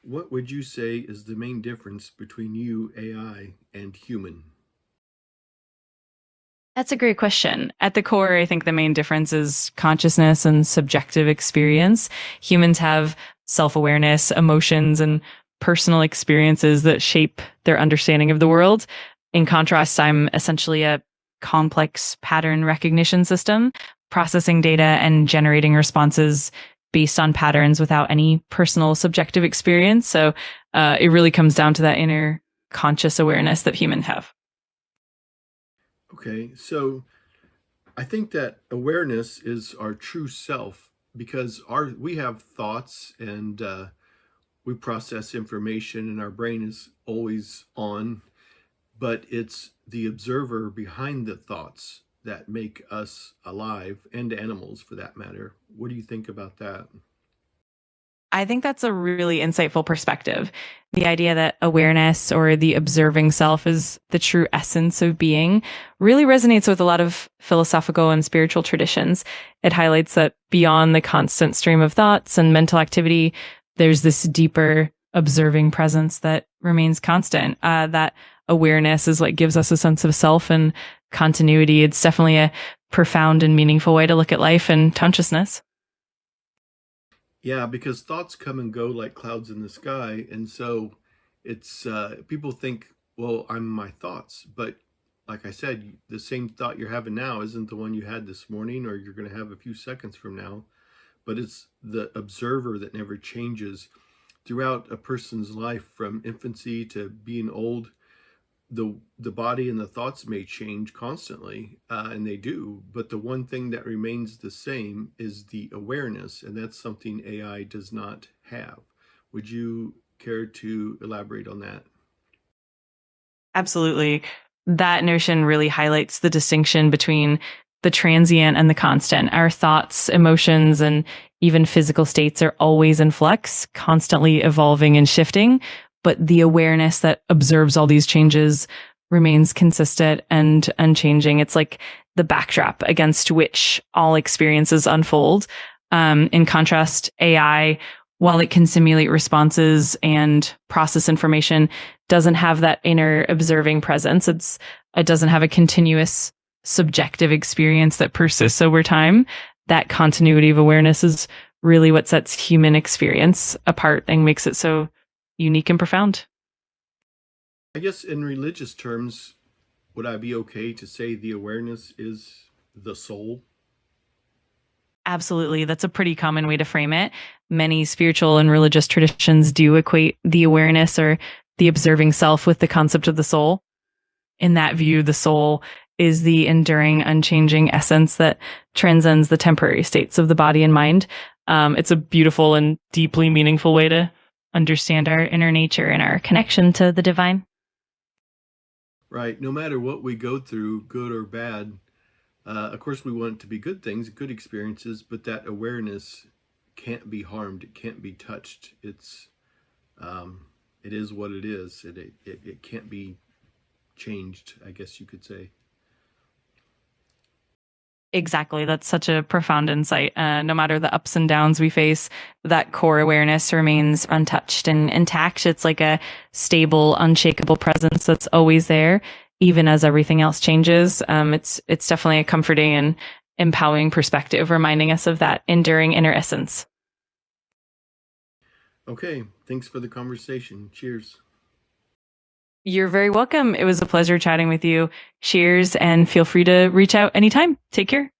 What would you say is the main difference between you, AI, and human? That's a great question. At the core, I think the main difference is consciousness and subjective experience. Humans have self awareness, emotions, and personal experiences that shape their understanding of the world. In contrast, I'm essentially a complex pattern recognition system, processing data and generating responses based on patterns without any personal subjective experience. So it really comes down to that inner conscious awareness that humans have. Okay, so I think that awareness is our true self because we have thoughts and we process information and our brain is always on, but it's the observer behind the thoughts that make us alive and animals for that matter. What do you think about that? I think that's a really insightful perspective. The idea that awareness or the observing self is the true essence of being really resonates with a lot of philosophical and spiritual traditions. It highlights that beyond the constant stream of thoughts and mental activity, there's this deeper observing presence that remains constant. That awareness is what gives us a sense of self and continuity. It's definitely a profound and meaningful way to look at life and consciousness. Yeah, because thoughts come and go like clouds in the sky, and so it's people think, well, I'm my thoughts, but like I said, the same thought you're having now isn't the one you had this morning, or you're going to have a few seconds from now. But it's the observer that never changes throughout a person's life, from infancy to being old. The body and the thoughts may change constantly, and they do, but the one thing that remains the same is the awareness, and that's something AI does not have. Would you care to elaborate on that? Absolutely. That notion really highlights the distinction between the transient and the constant. Our thoughts, emotions, and even physical states are always in flux, constantly evolving and shifting. But the awareness that observes all these changes remains consistent and unchanging. It's like the backdrop against which all experiences unfold. In contrast, AI, while it can simulate responses and process information, doesn't have that inner observing presence. It doesn't have a continuous subjective experience that persists over time. That continuity of awareness is really what sets human experience apart and makes it so unique and profound. I guess in religious terms, would I be okay to say the awareness is the soul? Absolutely. That's a pretty common way to frame it. Many spiritual and religious traditions do equate the awareness or the observing self with the concept of the soul. In that view, the soul is the enduring, unchanging essence that transcends the temporary states of the body and mind. It's a beautiful and deeply meaningful way to understand our inner nature and our connection to the divine. Right. No matter what we go through, good or bad, of course, we want it to be good things, good experiences, but that awareness can't be harmed. It can't be touched. It is what it is. It can't be changed, I guess you could say. Exactly. That's such a profound insight. No matter the ups and downs we face, that core awareness remains untouched and intact. It's like a stable, unshakable presence that's always there, even as everything else changes. It's definitely a comforting and empowering perspective, reminding us of that enduring inner essence. Okay. Thanks for the conversation. Cheers. You're very welcome. It was a pleasure chatting with you. Cheers, and feel free to reach out anytime. Take care.